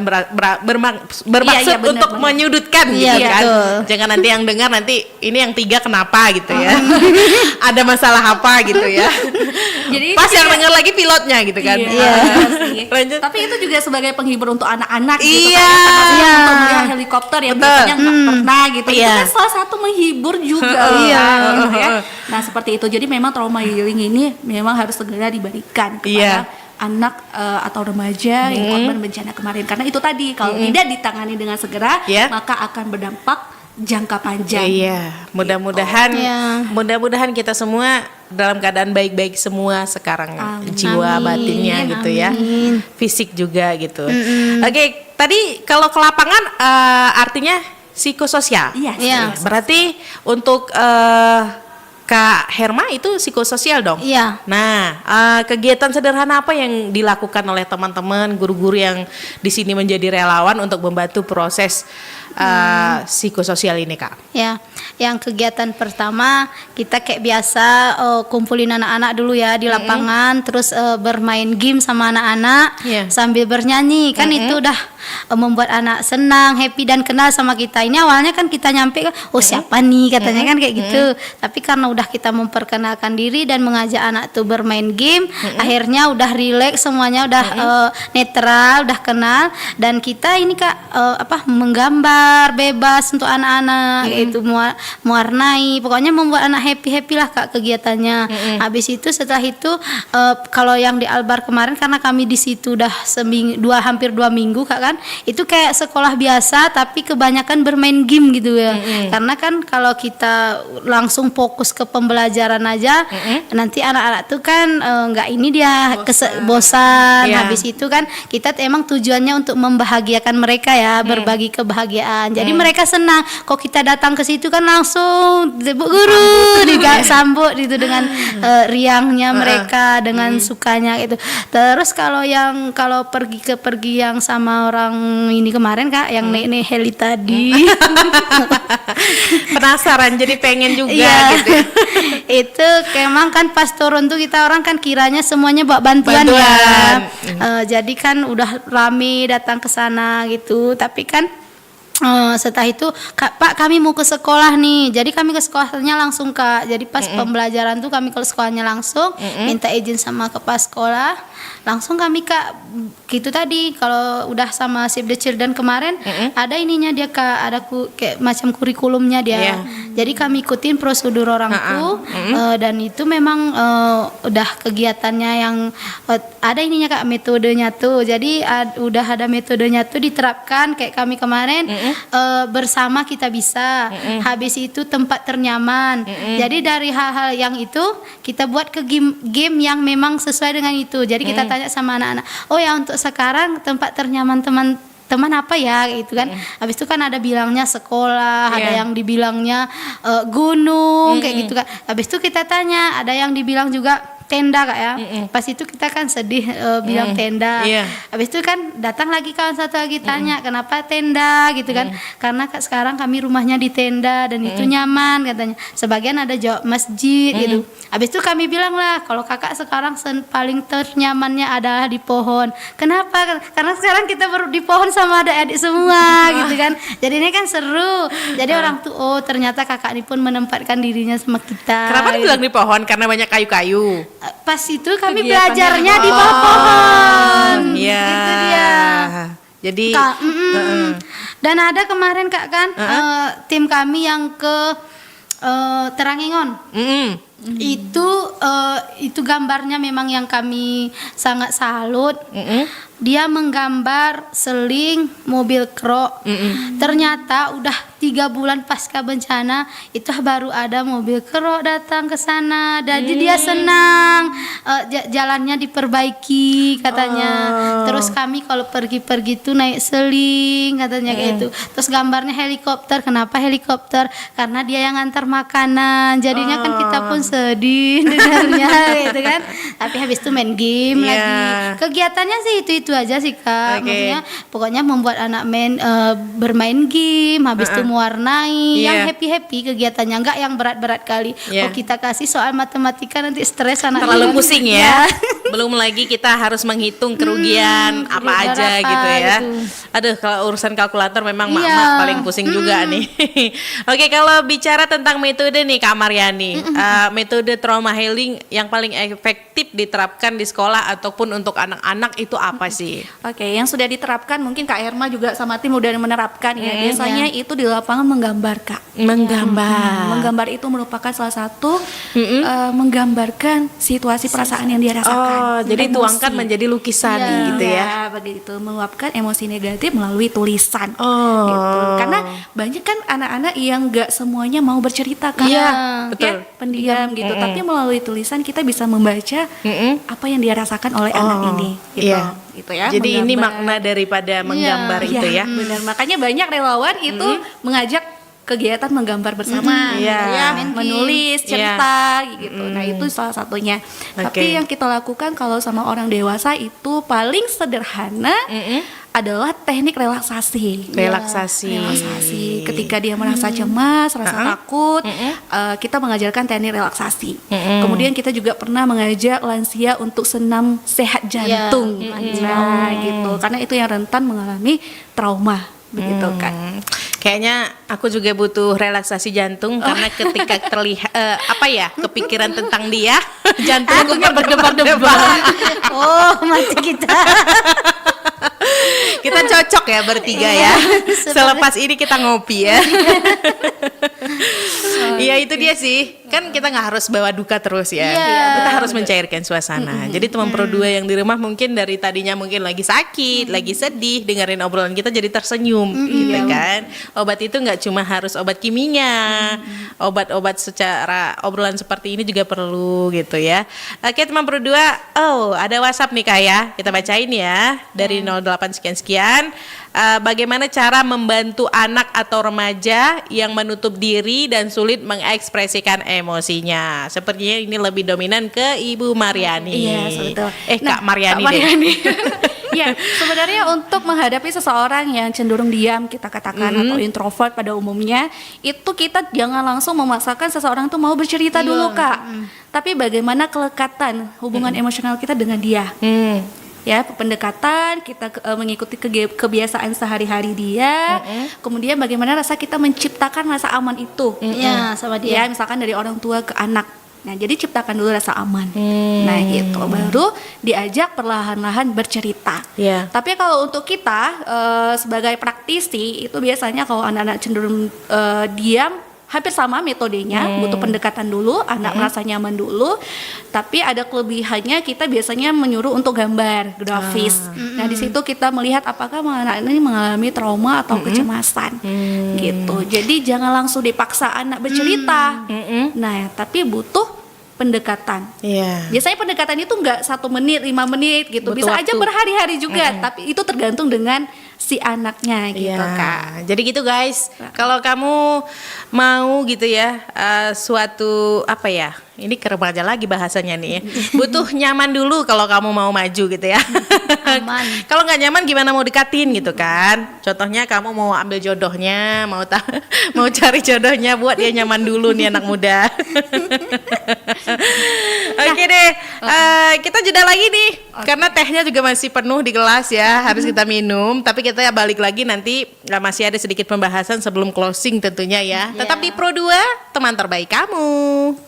bermaksud Iya, benar, untuk benar. menyudutkan gitu kan. betul. Jangan nanti yang dengar nanti ini yang 3 kenapa gitu ya? Ada masalah apa gitu ya? Jadi Pas itu yang juga- dengar lagi pilotnya gitu kan. Iya, sih. Lanjut. Tapi itu juga sebagai penghibur untuk anak-anak gitu Iya. kan. Termasuk Iya. untuk melihat helikopter yang Betul. biasanya nggak pernah gitu. Itu Iya. kan salah satu menghibur juga. Iya. Gitu ya. Nah seperti itu. Jadi memang trauma healing ini memang harus segera diberikan kepada Iya. anak atau remaja yang korban bencana kemarin. Karena itu tadi kalau tidak ditangani dengan segera, Iya. maka akan berdampak jangka panjang. Iya, mudah-mudahan mudah-mudahan kita semua dalam keadaan baik-baik semua sekarang, Amin. jiwa batinnya gitu ya. Fisik juga gitu. Oke, tadi kalau ke lapangan artinya psikososial. Iya, Iya. Berarti untuk Kak Herma itu psikososial dong? Iya. Nah, kegiatan sederhana apa yang dilakukan oleh teman-teman guru-guru yang di sini menjadi relawan untuk membantu proses psikososial ini, Kak? Ya, yang kegiatan pertama kita kayak biasa kumpulin anak-anak dulu ya di lapangan, terus bermain game sama anak-anak Iya. sambil bernyanyi. Kan itu udah membuat anak senang, happy dan kenal sama kita. Ini awalnya kan kita nyampe kan, oh siapa nih katanya kan kayak gitu. Tapi karena udah kita memperkenalkan diri dan mengajak anak tuh bermain game, akhirnya udah rileks semuanya, udah netral, udah kenal, dan kita ini Kak menggambar bebas untuk anak-anak, itu mewarnai, pokoknya membuat anak happy lah Kak kegiatannya. Habis itu setelah itu kalau yang di Albar kemarin karena kami di situ udah hampir 2 minggu Kak kan, itu kayak sekolah biasa tapi kebanyakan bermain game gitu ya. Karena kan kalau kita langsung fokus ke pembelajaran aja, nanti anak-anak tuh kan nggak ini dia bosan. Iya. Habis itu kan kita emang tujuannya untuk membahagiakan mereka ya, berbagi kebahagiaan. Jadi mereka senang. Kok kita datang ke situ kan langsung Bu Guru disambut gitu dengan riangnya mereka, dengan sukanya gitu. Terus kalau pergi yang sama orang ini kemarin Kak, yang naik heli tadi. Penasaran, jadi pengen juga Iya. gitu ya. Itu emang kan pas turun tuh kita orang kan kiranya semuanya bawa bantuan. Bantuan. Ya. Jadi kan udah rame datang ke sana gitu. Tapi kan setelah itu Pak kami mau ke sekolah nih, jadi kami ke sekolahnya langsung Kak. Jadi pas pembelajaran tuh kami ke sekolahnya langsung, minta izin sama kepala sekolah, langsung kami Kak gitu tadi. Kalau udah sama Save the Children kemarin ada ininya dia Kak, ada kayak macam kurikulumnya dia. Jadi kami ikutin prosedur orang tuh dan itu memang udah kegiatannya yang ada ininya Kak, metodenya tuh. Jadi udah ada metodenya tuh diterapkan kayak kami kemarin. Bersama kita bisa. Habis itu tempat ternyaman. Jadi dari hal-hal yang itu kita buat ke game yang memang sesuai dengan itu. Jadi kita tanya sama anak-anak, oh ya untuk sekarang tempat ternyaman teman apa ya gitu kan. Habis itu kan ada bilangnya sekolah, ada yang dibilangnya gunung kayak gitu kan. Habis itu kita tanya, ada yang dibilang juga tenda Kak ya. Pas itu kita kan sedih bilang tenda. Habis itu kan datang lagi kawan satu lagi tanya kenapa tenda gitu kan. Karena sekarang kami rumahnya di tenda dan itu nyaman katanya. Sebagian ada jawab masjid gitu. Habis itu kami bilang lah kalau kakak sekarang paling ternyamannya adalah di pohon. Kenapa? Karena sekarang kita baru di pohon sama ada adik semua gitu kan. Jadi ini kan seru. Jadi orang tuh oh ternyata kakak ini pun menempatkan dirinya sama kita. Kenapa gitu. dibilang di pohon? Karena banyak kayu-kayu. Pas itu kami Kegiatannya belajarnya di di bawah pohon. Iya. Itu dia. Jadi Kak, dan ada kemarin Kak kan tim kami yang ke Terangingon. Itu gambarnya memang yang kami sangat salut. Dia menggambar seling mobil krok. Ternyata udah 3 bulan pasca bencana itu baru ada mobil krok datang ke sana. Jadi dia senang, jalannya diperbaiki katanya. Terus kami kalau pergi-pergi tuh naik seling katanya kayak itu. Terus gambarnya helikopter. Kenapa helikopter? Karena dia yang antar makanan. Jadinya kan kita pun sedih dengarnya gitu kan. Tapi habis itu main game lagi. Kegiatannya sih itu aja sih Kak. Maksudnya pokoknya membuat anak bermain game, habis itu mewarnai, yang happy kegiatannya, enggak yang berat-berat kali. Oh kita kasih soal matematika nanti stres anak terlalu pusing ya. Belum lagi kita harus menghitung kerugian apa aja gitu ya. Aduh, kalau urusan kalkulator memang mak-mak paling pusing juga nih. Oke, kalau bicara tentang metode nih Kak Maryani, metode trauma healing yang paling efektif diterapkan di sekolah ataupun untuk anak-anak itu apa sih? Oke, yang sudah diterapkan mungkin Kak Erma juga sama tim udah menerapkan ya. Biasanya itu di lapangan menggambar Kak. Menggambar itu merupakan salah satu menggambarkan situasi perasaan yang dia rasakan. Jadi tuangkan menjadi lukisan gitu ya. Begitu, meluapkan emosi negatif melalui tulisan. Gitu. Karena banyak kan anak-anak yang nggak semuanya mau bercerita kan. Betul. Ya, pendiam gitu. Tapi melalui tulisan kita bisa membaca apa yang dia rasakan oleh anak ini. Gitu. Gitu ya. Jadi ini makna daripada menggambar itu ya. Benar. Makanya banyak relawan itu mengajak kegiatan menggambar bersama, menulis cerita gitu. Nah itu salah satunya. Tapi yang kita lakukan kalau sama orang dewasa itu paling sederhana adalah teknik relaksasi. Relaksasi. Ketika dia merasa cemas, rasa takut, kita mengajarkan teknik relaksasi. Kemudian kita juga pernah mengajak lansia untuk senam sehat jantung. Nah, gitu. Karena itu yang rentan mengalami trauma, begitu kan. Kayaknya aku juga butuh relaksasi jantung karena ketika terlihat kepikiran tentang dia, jantungku berdebar-debar. Mati kita. Kita cocok ya bertiga ya. Selepas ini kita ngopi ya. Iya itu dia sih. Kan kita nggak harus bawa duka terus ya. Kita harus mencairkan suasana. Jadi teman Pro 2 yang di rumah mungkin dari tadinya mungkin lagi sakit, lagi sedih, dengerin obrolan kita jadi tersenyum gitu kan. Obat itu nggak cuma harus obat kimia. Obat-obat secara obrolan seperti ini juga perlu gitu ya. Oke teman Pro 2, ada WhatsApp nih Kak ya. Kita bacain ya dari 08 sekian-sekian. Bagaimana cara membantu anak atau remaja yang menutup diri dan sulit mengekspresikan emosinya? Sepertinya ini lebih dominan ke Ibu Maryani. Iya, betul. Kak Maryani deh. Ya, sebenarnya untuk menghadapi seseorang yang cenderung diam kita katakan atau introvert pada umumnya, itu kita jangan langsung memaksakan seseorang tuh mau bercerita dulu Kak. Tapi bagaimana kelekatan hubungan emosional kita dengan dia? Ya, pendekatan kita mengikuti kebiasaan sehari-hari dia. Kemudian bagaimana rasa kita menciptakan rasa aman itu sama dia. Ya, misalkan dari orang tua ke anak. Nah, jadi ciptakan dulu rasa aman. Nah, gitu. Baru diajak perlahan-lahan bercerita. Tapi kalau untuk kita sebagai praktisi itu biasanya kalau anak-anak cenderung diam, hampir sama metodenya, butuh pendekatan dulu, anak merasa nyaman dulu. Tapi ada kelebihannya, kita biasanya menyuruh untuk gambar grafis. Nah, di situ kita melihat apakah anak ini mengalami trauma atau kecemasan. Gitu. Jadi jangan langsung dipaksa anak bercerita. Nah, tapi butuh pendekatan. Biasanya pendekatan itu nggak 1 menit, 5 menit gitu. Bisa aja berhari-hari juga, tapi itu tergantung dengan si anaknya gitu Kak. Jadi gitu guys, kalau kamu mau gitu ya, suatu ini keremaja lagi bahasanya nih ya. Butuh nyaman dulu kalau kamu mau maju gitu ya. Kalau nggak nyaman gimana mau dekatin gitu kan. Contohnya kamu mau ambil jodohnya, mau cari jodohnya, buat dia nyaman dulu nih anak muda. Oke deh, kita jeda lagi nih. Karena tehnya juga masih penuh di gelas ya, harus kita minum. Tapi kita balik lagi nanti, masih ada sedikit pembahasan sebelum closing tentunya ya. Tetap di Pro 2, teman terbaik kamu.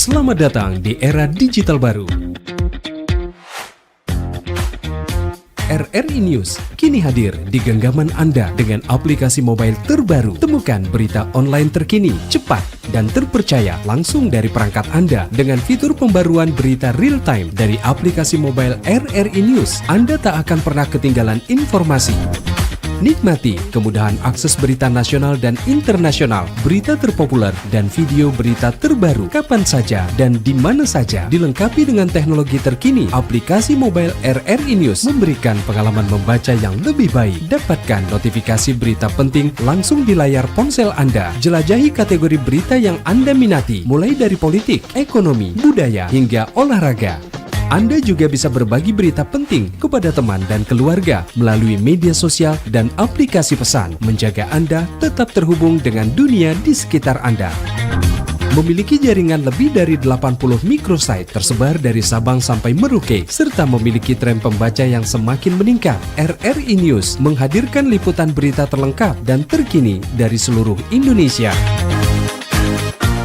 Selamat datang di era digital baru. RRI News kini hadir di genggaman Anda dengan aplikasi mobile terbaru. Temukan berita online terkini, cepat, dan terpercaya langsung dari perangkat Anda dengan fitur pembaruan berita real time dari aplikasi mobile RRI News. Anda tak akan pernah ketinggalan informasi. Nikmati kemudahan akses berita nasional dan internasional, berita terpopuler, dan video berita terbaru kapan saja dan di mana saja. Dilengkapi dengan teknologi terkini, aplikasi mobile RRI News memberikan pengalaman membaca yang lebih baik. Dapatkan notifikasi berita penting langsung di layar ponsel Anda. Jelajahi kategori berita yang Anda minati, mulai dari politik, ekonomi, budaya, hingga olahraga. Anda juga bisa berbagi berita penting kepada teman dan keluarga melalui media sosial dan aplikasi pesan, menjaga Anda tetap terhubung dengan dunia di sekitar Anda. Memiliki jaringan lebih dari 80 microsite tersebar dari Sabang sampai Merauke, serta memiliki tren pembaca yang semakin meningkat. RRI News menghadirkan liputan berita terlengkap dan terkini dari seluruh Indonesia.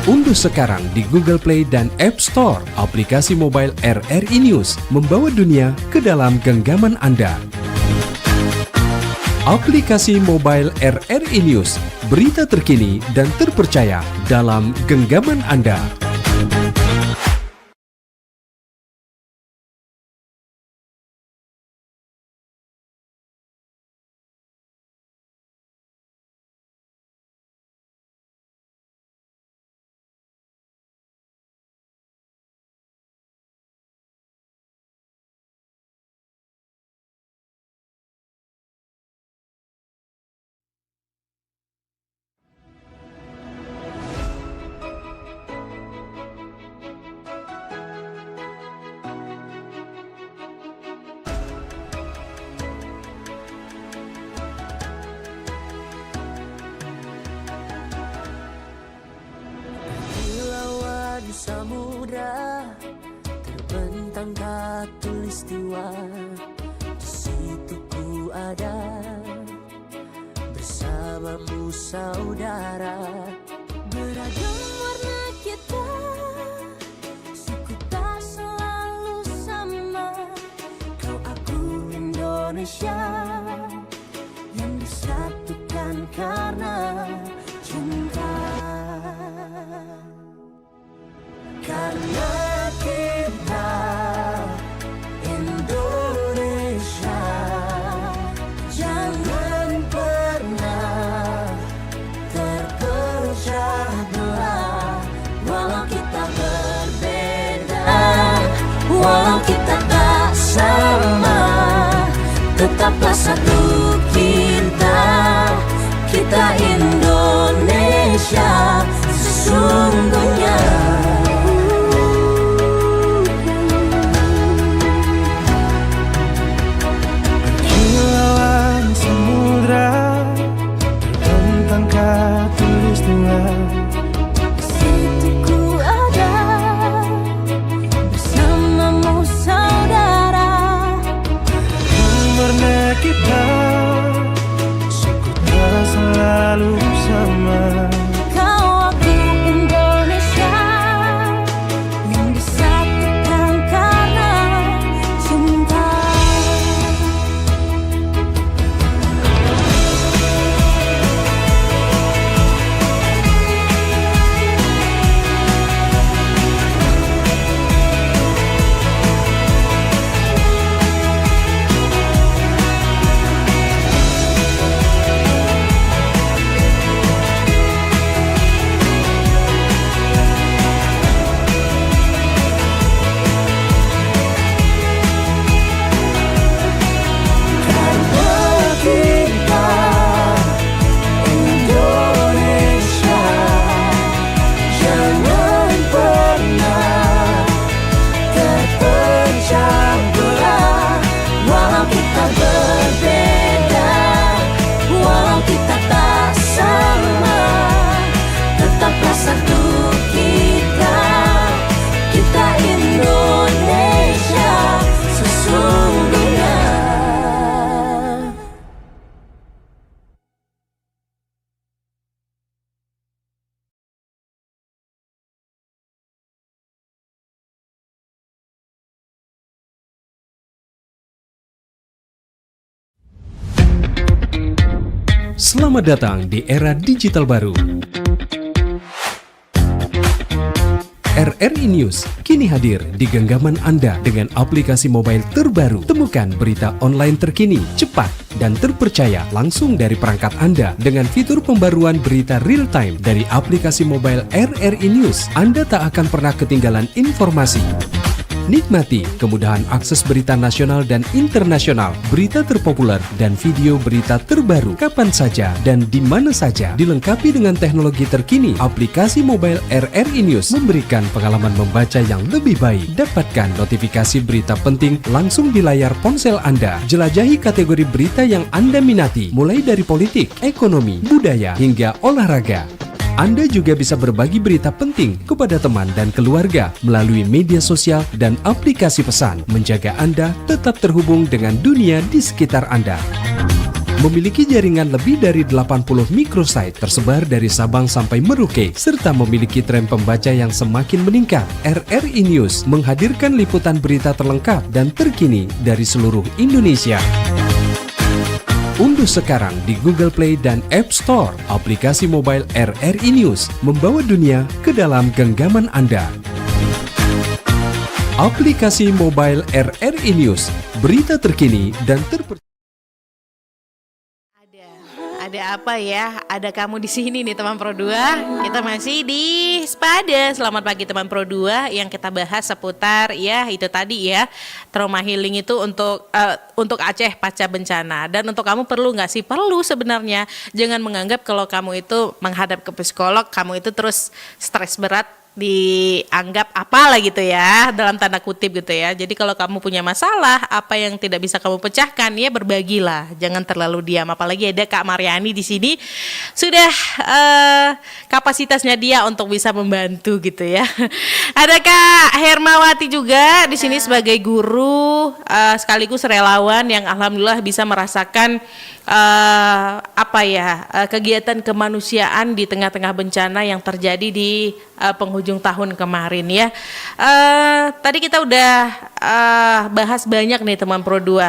Unduh sekarang di Google Play dan App Store aplikasi mobile RRI News, membawa dunia ke dalam genggaman Anda. Aplikasi mobile RRI News, berita terkini dan terpercaya dalam genggaman Anda. Di samudra terbentang khatulistiwa, di situ ku ada bersamamu saudara. Beragam warna kita, suku tak selalu sama. Kau aku Indonesia yang disatukan karena cinta. Karena kita Indonesia, jangan pernah terpecah belah. Walau kita berbeda, walau kita tak sama, tetaplah satu kita, kita Indonesia sesungguhnya. Kau aku Indonesia, Selamat datang di era digital baru. RRI News kini hadir di genggaman Anda dengan aplikasi mobile terbaru. Temukan berita online terkini, cepat, dan terpercaya langsung dari perangkat Anda dengan fitur pembaruan berita real time dari aplikasi mobile RRI News. Anda tak akan pernah ketinggalan informasi. Nikmati kemudahan akses berita nasional dan internasional, berita terpopuler, dan video berita terbaru kapan saja dan di mana saja. Dilengkapi dengan teknologi terkini, aplikasi mobile RRI News memberikan pengalaman membaca yang lebih baik. Dapatkan notifikasi berita penting langsung di layar ponsel Anda. Jelajahi kategori berita yang Anda minati, mulai dari politik, ekonomi, budaya, hingga olahraga. Anda juga bisa berbagi berita penting kepada teman dan keluarga melalui media sosial dan aplikasi pesan, menjaga Anda tetap terhubung dengan dunia di sekitar Anda. Memiliki jaringan lebih dari 80 microsite tersebar dari Sabang sampai Merauke, serta memiliki tren pembaca yang semakin meningkat. RRI News menghadirkan liputan berita terlengkap dan terkini dari seluruh Indonesia. Unduh sekarang di Google Play dan App Store aplikasi mobile RRI News, membawa dunia ke dalam genggaman Anda. Aplikasi mobile RRI News, berita terkini dan terpercaya. Ada apa ya? Ada kamu di sini nih teman Pro 2. Kita masih di Spada. Selamat pagi teman Pro 2 yang kita bahas seputar ya itu tadi ya. Trauma healing itu untuk Aceh pasca bencana. Dan untuk kamu perlu nggak sih? Perlu sebenarnya. Jangan menganggap kalau kamu itu menghadap ke psikolog, kamu itu terus stres berat, dianggap apalah gitu ya, dalam tanda kutip gitu ya. Jadi kalau kamu punya masalah, apa yang tidak bisa kamu pecahkan, ya berbagilah, jangan terlalu diam. Apalagi ada Kak Mariani di sini, sudah kapasitasnya dia untuk bisa membantu gitu ya. Ada Kak Hermawati juga di sini sebagai guru, sekaligus relawan yang alhamdulillah bisa merasakan kegiatan kemanusiaan di tengah-tengah bencana yang terjadi di penghujung tahun kemarin ya. Tadi kita udah bahas banyak nih teman Pro 2.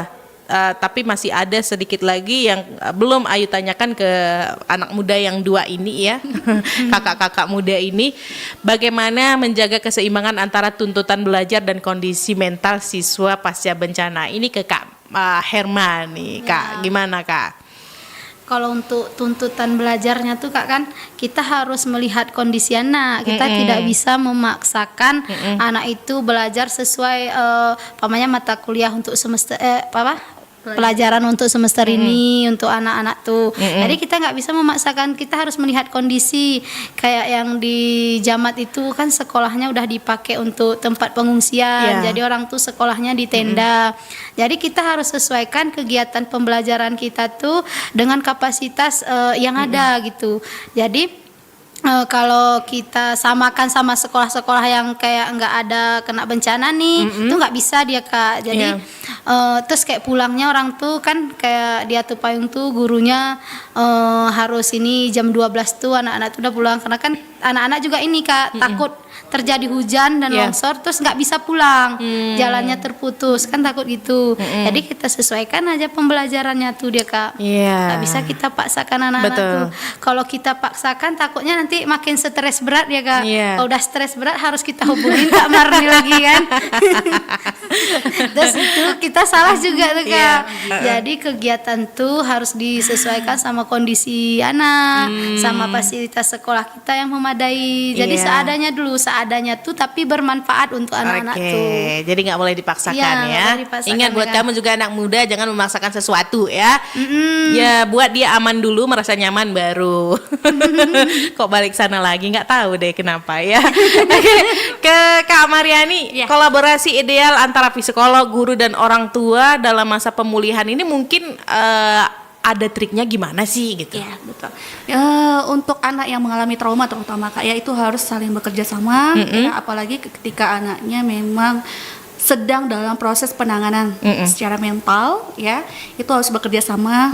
Tapi masih ada sedikit lagi yang belum Ayu tanyakan ke anak muda yang dua ini ya. Kakak-kakak muda ini, bagaimana menjaga keseimbangan antara tuntutan belajar dan kondisi mental siswa pasca bencana. Ini ke Kak Herman nih Kak, gimana Kak? Kalau untuk tuntutan belajarnya tuh Kak, kan kita harus melihat kondisi anak. Kita tidak bisa memaksakan anak itu belajar sesuai mata kuliah untuk semester pelajaran untuk semester ini untuk anak-anak tuh. Jadi kita nggak bisa memaksakan, kita harus melihat kondisi. Kayak yang di Jamat itu kan sekolahnya udah dipakai untuk tempat pengungsian. Jadi orang tuh sekolahnya di tenda. Jadi kita harus sesuaikan kegiatan pembelajaran kita tuh dengan kapasitas yang ada gitu. Jadi kalau kita samakan sama sekolah-sekolah yang kayak nggak ada kena bencana nih, itu nggak bisa dia Kak. Jadi terus kayak pulangnya orang tuh kan kayak di Atu Payung tuh gurunya harus ini jam 12 tuh anak-anak tuh udah pulang, karena kan anak-anak juga ini Kak takut terjadi hujan dan longsor terus nggak bisa pulang, jalannya terputus kan, takut gitu. Jadi kita sesuaikan aja pembelajarannya tuh dia Kak. Nggak bisa kita paksakan anak-anak tuh. Kalau kita paksakan takutnya nanti makin stres berat ya Kak. Kalau udah stres berat harus kita hubungin Kak Marni lagi kan. Terus itu kita salah juga tuh Kak. Jadi kegiatan tuh harus disesuaikan sama kondisi anak, sama fasilitas sekolah kita yang memadai. Jadi seadanya dulu, seadanya tuh tapi bermanfaat untuk anak-anak tuh. Jadi nggak boleh dipaksakan ya. Ingat buat kamu juga anak muda, jangan memaksakan sesuatu ya. Ya buat dia aman dulu, merasa nyaman baru. Kok balik sana lagi, nggak tahu deh kenapa ya. Ke Kak Mariani, kolaborasi ideal antara psikolog, guru dan orang tua dalam masa pemulihan ini mungkin ada triknya gimana sih gitu? Ya betul. Untuk anak yang mengalami trauma terutama Kak ya, itu harus saling bekerja sama. Ya, apalagi ketika anaknya memang sedang dalam proses penanganan secara mental ya, itu harus bekerja sama.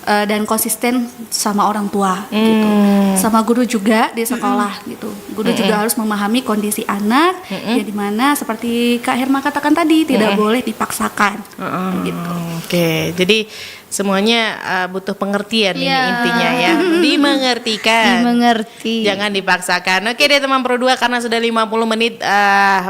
Dan konsisten sama orang tua gitu, sama guru juga di sekolah gitu. Guru juga harus memahami kondisi anak, ya dimana seperti Kak Herma katakan tadi tidak boleh dipaksakan gitu. Oke, jadi semuanya butuh pengertian ini Iya. intinya ya. Dimengertikan. Dimengerti. Jangan dipaksakan. Oke deh teman Pro 2, karena sudah 50 menit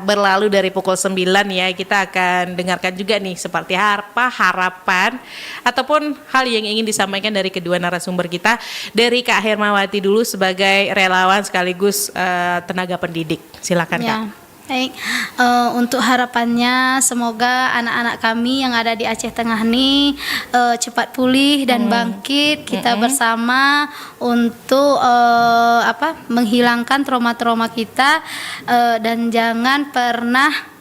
berlalu dari pukul 9 ya, kita akan dengarkan juga nih seperti apa harapan ataupun hal yang ingin disampaikan dari kedua narasumber kita. Dari Kak Hermawati dulu sebagai relawan sekaligus tenaga pendidik. Silakan Kak. Ya. Baik, untuk harapannya semoga anak-anak kami yang ada di Aceh Tengah ini cepat pulih dan bangkit. Kita bersama untuk menghilangkan trauma-trauma kita, dan jangan pernah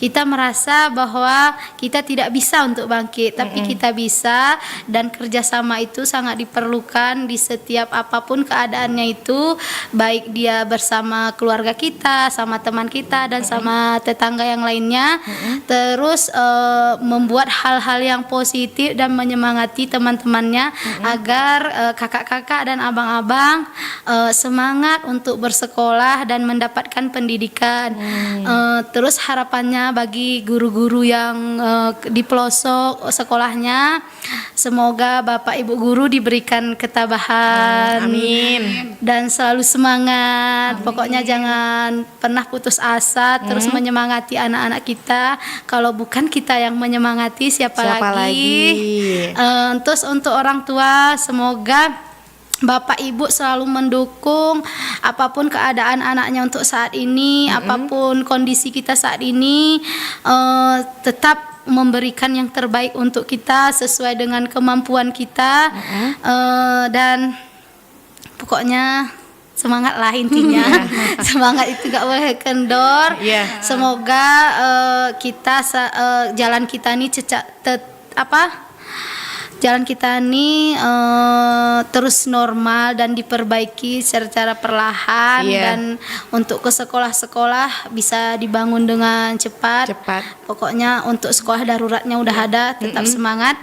kita merasa bahwa kita tidak bisa untuk bangkit, tapi kita bisa, dan kerjasama itu sangat diperlukan di setiap apapun keadaannya itu, baik dia bersama keluarga kita, sama teman kita, dan sama tetangga yang lainnya. Terus membuat hal-hal yang positif dan menyemangati teman-temannya agar kakak-kakak dan abang-abang semangat untuk bersekolah dan mendapatkan pendidikan. Terus harapannya bagi guru-guru yang di pelosok sekolahnya, semoga Bapak Ibu guru diberikan ketabahan, Amin. dan selalu semangat. Pokoknya jangan pernah putus asa, terus menyemangati anak-anak kita. Kalau bukan kita yang menyemangati, siapa lagi? Terus untuk orang tua, semoga Bapak Ibu selalu mendukung apapun keadaan anaknya untuk saat ini, apapun kondisi kita saat ini, tetap memberikan yang terbaik untuk kita sesuai dengan kemampuan kita, dan pokoknya semangat lah intinya. Semangat itu gak boleh kendor. Semoga kita jalan kita ini jalan kita ini terus normal dan diperbaiki secara perlahan, dan untuk ke sekolah-sekolah bisa dibangun dengan cepat. Pokoknya untuk sekolah daruratnya udah ada, tetap semangat,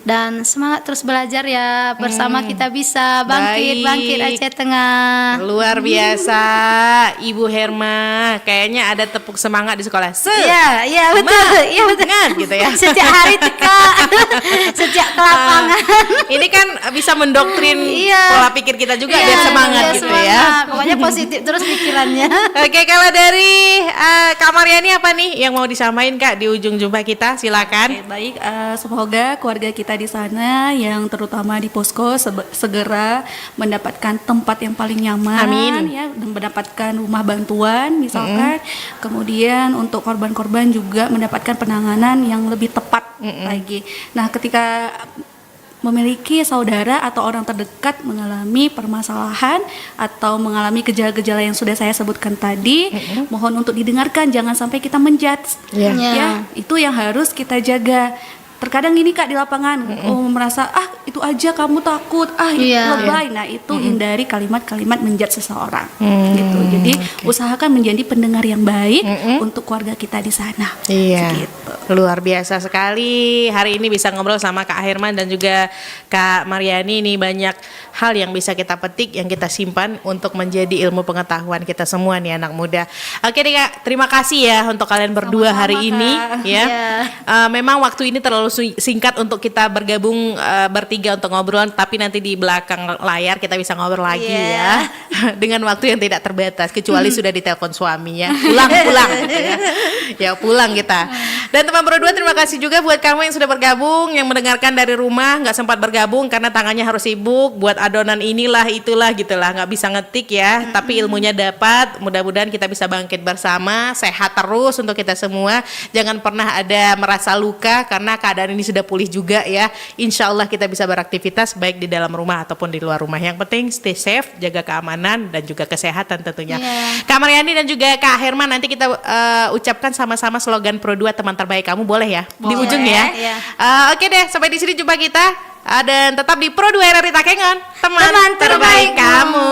dan semangat terus belajar ya, bersama kita bisa bangkit Aceh Tengah. Luar biasa Ibu Herma, kayaknya ada tepuk semangat di sekolah. Iya betul, iya betul gitu ya. Setiap hari tuh Kak, sejak ke lapangan. Ini kan bisa mendoktrin pola pikir kita juga biar semangat gitu ya. Pokoknya positif terus pikirannya. Oke, kalau dari Kak Mariani apa nih yang mau disampaikan Kak di ujung jumpa kita? Silakan. Baik, semoga keluarga kita di sana yang terutama di posko segera mendapatkan tempat yang paling nyaman. Amin. Ya, dan mendapatkan rumah bantuan misalkan. Kemudian untuk korban-korban juga mendapatkan penanganan yang lebih tepat lagi. Nah, ketika memiliki saudara atau orang terdekat mengalami permasalahan atau mengalami gejala-gejala yang sudah saya sebutkan tadi, mohon untuk didengarkan, jangan sampai kita menjudge. Ya, itu yang harus kita jaga. Terkadang ini Kak di lapangan merasa itu aja kamu takut, lebay. Nah, itu hindari kalimat-kalimat menjudge seseorang. Gitu. Jadi usahakan menjadi pendengar yang baik untuk keluarga kita di sana. Gitu. Luar biasa sekali. Hari ini bisa ngobrol sama Kak Herman dan juga Kak Mariani. Ini banyak hal yang bisa kita petik, yang kita simpan untuk menjadi ilmu pengetahuan kita semua nih anak muda. Oke deh Kak, terima kasih ya untuk kalian berdua hari ini ya. Memang waktu ini terlalu singkat untuk kita bergabung bertiga untuk ngobrol, tapi nanti di belakang layar kita bisa ngobrol lagi ya. Dengan waktu yang tidak terbatas, kecuali sudah ditelepon suami ya. Pulang gitu ya. Ya pulang kita. Dan teman Pro 2, terima kasih juga buat kamu yang sudah bergabung, yang mendengarkan dari rumah, nggak sempat bergabung karena tangannya harus sibuk buat adonan inilah itulah gitulah, nggak bisa ngetik ya. Tapi ilmunya dapat. Mudah-mudahan kita bisa bangkit bersama, sehat terus untuk kita semua. Jangan pernah ada merasa luka karena keadaan ini sudah pulih juga ya. Insya Allah kita bisa beraktivitas baik di dalam rumah ataupun di luar rumah. Yang penting stay safe, jaga keamanan dan juga kesehatan tentunya. Kak Mariani dan juga Kak Herman, nanti kita ucapkan sama-sama slogan Pro 2 teman terbaik kamu, boleh ya? Di ujung ya. Oke deh, sampai di sini jumpa kita. Dan tetap di Pro 2 RRI Takengon, teman terbaik kamu.